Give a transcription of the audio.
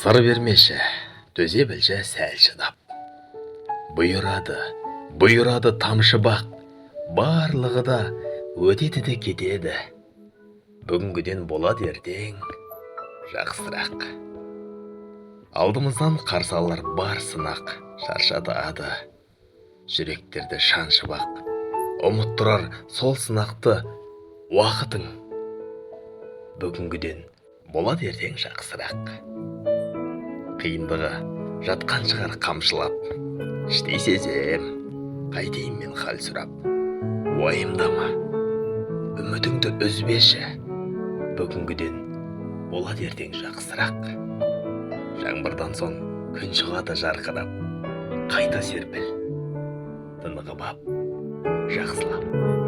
Сыр бермеші, төзе білші сәл шыдап. Бұйырады тамшы бақ, барлығы да өтеді де кетеді. Бүгінгіден болады ертең жақсырақ. Алдымыздан қарсы алар бар сынақ, шаршатады. Жүректерді шаншыбақ, ұмыттырар сол сынақты уақытың. Бүгінгіден болады ертең жақсырақ. Қиындығы жатқан шығар қамшылап, іштей сезем, қайтейін мен хал сұрап. Уайымдама, үмітіңді үзбеші, бүгінгіден болады ертең жақсырақ. Жаңбырдан соң күн шығады жарқырап, қайта серпіл, тынығып ап, жақсылап.